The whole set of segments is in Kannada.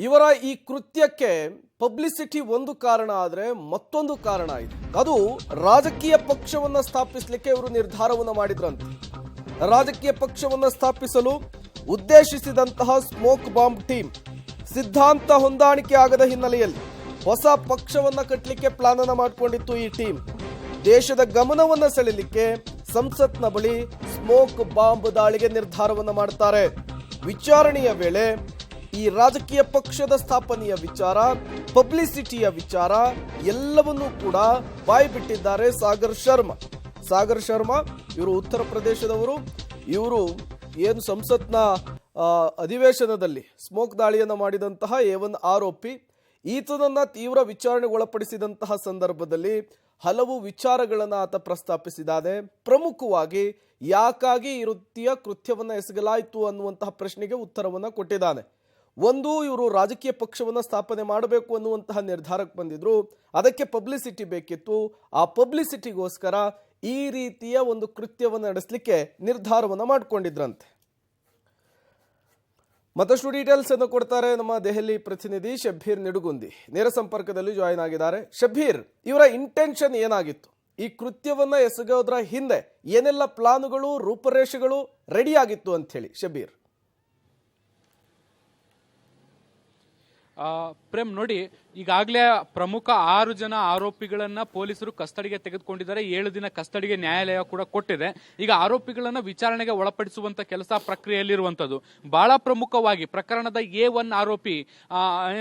ಇವರ ಈ ಕೃತ್ಯಕ್ಕೆ ಪಬ್ಲಿಸಿಟಿ ಒಂದು ಕಾರಣ ಆದರೆ ಮತ್ತೊಂದು ಕಾರಣ ಇದೆ. ಅದು ರಾಜಕೀಯ ಪಕ್ಷವನ್ನ ಸ್ಥಾಪಿಸಲಿಕ್ಕೆ ಇವರು ನಿರ್ಧಾರವನ್ನು ಮಾಡಿದ್ರಂತೆ. ರಾಜಕೀಯ ಪಕ್ಷವನ್ನ ಸ್ಥಾಪಿಸಲು ಉದ್ದೇಶಿಸಿದಂತಹ ಸ್ಮೋಕ್ ಬಾಂಬ್ ಟೀಮ್ ಸಿದ್ಧಾಂತ ಹೊಂದಾಣಿಕೆ ಆಗದ ಹಿನ್ನೆಲೆಯಲ್ಲಿ ಹೊಸ ಪಕ್ಷವನ್ನ ಕಟ್ಟಲಿಕ್ಕೆ ಪ್ಲಾನ್ ಅನ್ನು ಮಾಡಿಕೊಂಡಿತ್ತು. ಈ ಟೀಮ್ ದೇಶದ ಗಮನವನ್ನ ಸೆಳೆಯಲಿಕ್ಕೆ ಸಂಸತ್ನ ಬಳಿ ಸ್ಮೋಕ್ ಬಾಂಬ್ ದಾಳಿಗೆ ನಿರ್ಧಾರವನ್ನ ಮಾಡ್ತಾರೆ. ವಿಚಾರಣೆಯ ವೇಳೆ ಈ ರಾಜಕೀಯ ಪಕ್ಷದ ಸ್ಥಾಪನೆಯ ವಿಚಾರ, ಪಬ್ಲಿಸಿಟಿಯ ವಿಚಾರ ಎಲ್ಲವನ್ನೂ ಕೂಡ ಬಾಯ್ಬಿಟ್ಟಿದ್ದಾರೆ ಸಾಗರ್ ಶರ್ಮಾ. ಇವರು ಉತ್ತರ ಪ್ರದೇಶದವರು. ಇವರು ಏನು ಸಂಸತ್ನ ಅಧಿವೇಶನದಲ್ಲಿ ಸ್ಮೋಕ್ ದಾಳಿಯನ್ನು ಮಾಡಿದಂತಹ A1 ಆರೋಪಿ. ಈತನನ್ನ ತೀವ್ರ ವಿಚಾರಣೆಗೆ ಒಳಪಡಿಸಿದಂತಹ ಸಂದರ್ಭದಲ್ಲಿ ಹಲವು ವಿಚಾರಗಳನ್ನು ಆತ ಪ್ರಸ್ತಾಪಿಸಿದ್ದಾನೆ. ಪ್ರಮುಖವಾಗಿ ಯಾಕಾಗಿ ಈ ರೀತಿಯ ಕೃತ್ಯವನ್ನು ಎಸಗಲಾಯಿತು ಅನ್ನುವಂತಹ ಪ್ರಶ್ನೆಗೆ ಉತ್ತರವನ್ನು ಕೊಟ್ಟಿದ್ದಾನೆ. ಒಂದು, ಇವರು ರಾಜಕೀಯ ಪಕ್ಷವನ್ನು ಸ್ಥಾಪನೆ ಮಾಡಬೇಕು ಅನ್ನುವಂತಹ ನಿರ್ಧಾರಕ್ಕೆ ಬಂದಿದ್ರು. ಅದಕ್ಕೆ ಪಬ್ಲಿಸಿಟಿ ಬೇಕಿತ್ತು. ಆ ಪಬ್ಲಿಸಿಟಿಗೋಸ್ಕರ ಈ ರೀತಿಯ ಒಂದು ಕೃತ್ಯವನ್ನು ನಡೆಸಲಿಕ್ಕೆ ನಿರ್ಧಾರವನ್ನು ಮಾಡಿಕೊಂಡಿದ್ರಂತೆ. ಮತ್ತಷ್ಟು ಡೀಟೇಲ್ಸ್ ಅನ್ನು ಕೊಡ್ತಾರೆ ನಮ್ಮ ದೆಹಲಿ ಪ್ರತಿನಿಧಿ ಶಬ್ಬೀರ್ ನಿಡುಗುಂದಿ. ನೇರ ಸಂಪರ್ಕದಲ್ಲಿ ಜಾಯಿನ್ ಆಗಿದ್ದಾರೆ. ಶಬ್ಬೀರ್, ಇವರ ಇಂಟೆನ್ಷನ್ ಏನಾಗಿತ್ತು? ಈ ಕೃತ್ಯವನ್ನ ಎಸಗೋದ್ರ ಹಿಂದೆ ಏನೆಲ್ಲ ಪ್ಲಾನುಗಳು, ರೂಪರೇಷೆಗಳು ರೆಡಿ ಆಗಿತ್ತು ಅಂತ ಹೇಳಿ ಶಬ್ಬೀರ್. ಪ್ರೇಮ್, ನೋಡಿ, ಈಗಾಗಲೇ ಪ್ರಮುಖ 6 ಜನ ಆರೋಪಿಗಳನ್ನ ಪೊಲೀಸರು ಕಸ್ಟಡಿಗೆ ತೆಗೆದುಕೊಂಡಿದ್ದಾರೆ. 7 ದಿನ ಕಸ್ಟಡಿಗೆ ನ್ಯಾಯಾಲಯ ಕೂಡ ಕೊಟ್ಟಿದೆ. ಈಗ ಆರೋಪಿಗಳನ್ನ ವಿಚಾರಣೆಗೆ ಒಳಪಡಿಸುವಂತ ಕೆಲಸ ಪ್ರಕ್ರಿಯೆಯಲ್ಲಿರುವಂತದ್ದು. ಬಹಳ ಪ್ರಮುಖವಾಗಿ ಪ್ರಕರಣದ A1 ಆರೋಪಿ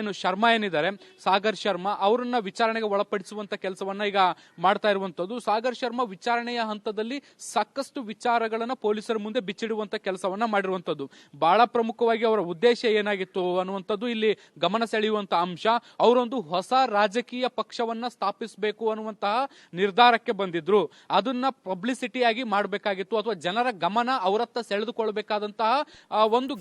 ಏನು ಶರ್ಮಾ ಏನಿದ್ದಾರೆ, ಸಾಗರ್ ಶರ್ಮಾ, ಅವರನ್ನ ವಿಚಾರಣೆಗೆ ಒಳಪಡಿಸುವಂತ ಕೆಲಸವನ್ನ ಈಗ ಮಾಡ್ತಾ ಇರುವಂತದ್ದು. ಸಾಗರ್ ಶರ್ಮಾ ವಿಚಾರಣೆಯ ಹಂತದಲ್ಲಿ ಸಾಕಷ್ಟು ವಿಚಾರಗಳನ್ನ ಪೊಲೀಸರ ಮುಂದೆ ಬಿಚ್ಚಿಡುವಂತ ಕೆಲಸವನ್ನ ಮಾಡಿರುವಂತದ್ದು. ಬಹಳ ಪ್ರಮುಖವಾಗಿ ಅವರ ಉದ್ದೇಶ ಏನಾಗಿತ್ತು ಅನ್ನುವಂಥದ್ದು ಇಲ್ಲಿ ಗಮನ ಸೆಳೆಯುವಂತ ಅಂಶ. ಅವರೊಂದು ಹೊಸ ರಾಜಕೀಯ ಪಕ್ಷವನ್ನ ಸ್ಥಾಪಿಸಬೇಕು ಅನ್ನುವಂತಹ ನಿರ್ಧಾರಕ್ಕೆ ಬಂದಿದ್ರು. ಅದನ್ನ ಪಬ್ಲಿಸಿಟಿಯಾಗಿ ಮಾಡಬೇಕಾಗಿತ್ತು, ಅಥವಾ ಜನರ ಗಮನ ಅವರತ್ತ ಸೆಳೆದುಕೊಳ್ಳಬೇಕಾದಂತಹ ಒಂದು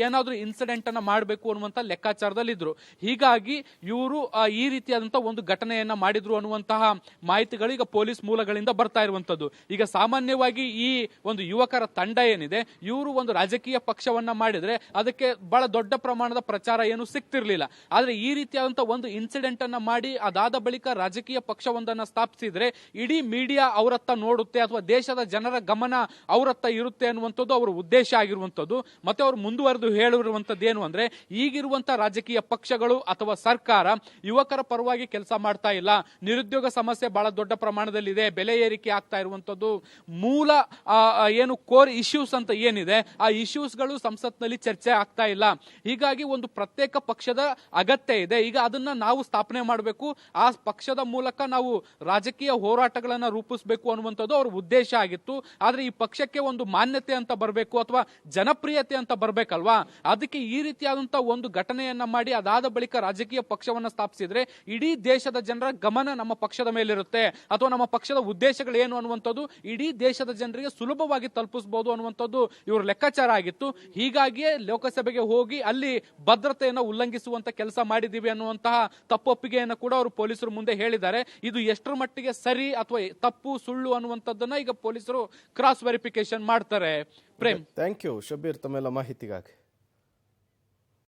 ಏನಾದ್ರೂ ಇನ್ಸಿಡೆಂಟ್ ಅನ್ನ ಮಾಡಬೇಕು ಅನ್ನುವಂತ ಲೆಕ್ಕಾಚಾರದಲ್ಲಿದ್ರು. ಹೀಗಾಗಿ ಇವರು ಈ ರೀತಿಯಾದಂತಹ ಒಂದು ಘಟನೆಯನ್ನ ಮಾಡಿದ್ರು ಅನ್ನುವಂತಹ ಮಾಹಿತಿಗಳು ಈಗ ಪೊಲೀಸ್ ಮೂಲಗಳಿಂದ ಬರ್ತಾ ಇರುವಂತದ್ದು. ಈಗ ಸಾಮಾನ್ಯವಾಗಿ ಈ ಒಂದು ಯುವಕರ ತಂಡ ಏನಿದೆ, ಇವರು ಒಂದು ರಾಜಕೀಯ ಪಕ್ಷವನ್ನ ಮಾಡಿದ್ರೆ ಅದಕ್ಕೆ ಬಹಳ ದೊಡ್ಡ ಪ್ರಮಾಣದ ಪ್ರಚಾರ ಏನು ಸಿಗ್ತಿರ್ಲಿಲ್ಲ. ಆದ್ರೆ ಈ ರೀತಿಯಾದಂತಹ ಒಂದು ಇನ್ಸಿಡೆಂಟ್ ಅನ್ನ ಮಾಡಿ ಅದಾದ ಬಳಿಕ ರಾಜಕೀಯ ಪಕ್ಷವೊಂದನ್ನ ಸ್ಥಾಪಿಸಿದ್ರೆ ಇಡೀ ಮೀಡಿಯಾ ಅವರತ್ತ ನೋಡುತ್ತೆ, ಅಥವಾ ದೇಶದ ಜನರ ಗಮನ ಅವರತ್ತ ಇರುತ್ತೆ ಅನ್ನುವಂಥದ್ದು ಅವರ ಉದ್ದೇಶ ಆಗಿರುವಂತದ್ದು. ಮತ್ತೆ ಅವರು ಮುಂದುವರೆದು ಹೇಳಿರುವಂತದ್ದು ಏನು ಅಂದ್ರೆ, ಈಗಿರುವಂತಹ ರಾಜಕೀಯ ಪಕ್ಷಗಳು ಅಥವಾ ಸರ್ಕಾರ ಯುವಕರ ಪರವಾಗಿ ಕೆಲಸ ಮಾಡ್ತಾ ಇಲ್ಲ. ನಿರುದ್ಯೋಗ ಸಮಸ್ಯೆ ಬಹಳ ದೊಡ್ಡ ಪ್ರಮಾಣದಲ್ಲಿದೆ. ಬೆಲೆ ಏರಿಕೆ ಆಗ್ತಾ ಇರುವಂತದ್ದು. ಮೂಲ ಏನು ಕೋರ್ ಇಶ್ಯೂಸ್ ಅಂತ ಏನಿದೆ, ಆ ಇಶ್ಯೂಸ್ಗಳು ಸಂಸತ್ನಲ್ಲಿ ಚರ್ಚೆ ಆಗ್ತಾ ಇಲ್ಲ. ಹೀಗಾಗಿ ಒಂದು ಪ್ರತ್ಯೇಕ ಪಕ್ಷದ ಅಗತ್ಯ ಇದೆ. ಈಗ ಅದನ್ನ ನಾವು ಸ್ಥಾಪನೆ ಮಾಡಬೇಕು, ಆ ಪಕ್ಷದ ಮೂಲಕ ನಾವು ರಾಜಕೀಯ ಹೋರಾಟಗಳನ್ನ ರೂಪಿಸಬೇಕು ಅನ್ನುವಂಥದ್ದು ಅವರ ಉದ್ದೇಶ ಆಗಿತ್ತು. ಆದ್ರೆ ಈ ಪಕ್ಷಕ್ಕೆ ಒಂದು ಮಾನ್ಯತೆ ಅಂತ ಬರಬೇಕು, ಅಥವಾ ಜನಪ್ರಿಯತೆ ಅಂತ ಬರ್ಬೇಕಲ್ವಾ. ಅದಕ್ಕೆ ಈ ರೀತಿಯಾದಂತಹ ಒಂದು ಘಟನೆಯನ್ನ ಮಾಡಿ ಅದಾದ ಬಳಿಕ ರಾಜಕೀಯ ಪಕ್ಷವನ್ನ ಸ್ಥಾಪಿಸಿದ್ರೆ ಇಡೀ ದೇಶದ ಜನರ ಗಮನ ನಮ್ಮ ಪಕ್ಷದ ಮೇಲಿರುತ್ತೆ, ಅಥವಾ ನಮ್ಮ ಪಕ್ಷದ ಉದ್ದೇಶಗಳು ಏನು ಅನ್ನುವಂಥದ್ದು ಇಡೀ ದೇಶದ ಜನರಿಗೆ ಸುಲಭವಾಗಿ ತಲುಪಿಸಬಹುದು ಅನ್ನುವಂಥದ್ದು ಇವರ ಲೆಕ್ಕಾಚಾರ ಆಗಿತ್ತು. ಹೀಗಾಗಿಯೇ ಲೋಕಸಭೆಗೆ ಹೋಗಿ ಅಲ್ಲಿ ಭದ್ರತೆಯನ್ನು ಉಲ್ಲಂಘಿಸುವಂತ ಕೆಲಸ ಮಾಡಿದೀವಿ ಅನ್ನುವಂತಹ ತಪ್ಪೊಪ್ಪಿಗೆಯನ್ನು ಕೂಡ ಅವರು ಪೊಲೀಸರು ಮುಂದೆ ಹೇಳಿದ್ದಾರೆ. ಇದು ಎಷ್ಟರ ಮಟ್ಟಿಗೆ ಸರಿ ಅಥವಾ ತಪ್ಪು ಸುಳ್ಳು ಅನ್ನುವಂಥದ್ದನ್ನ ಈಗ ಪೊಲೀಸರು ಕ್ರಾಸ್ ವೆರಿಫಿಕೇಶನ್ ಮಾಡ್ತಾರೆ. ಪ್ರೇಮ್, ಥ್ಯಾಂಕ್ ಯು ಶಬ್ಬೀರ್ ತಮ್ಮೆಲ್ಲ ಮಾಹಿತಿಗಾಗಿ.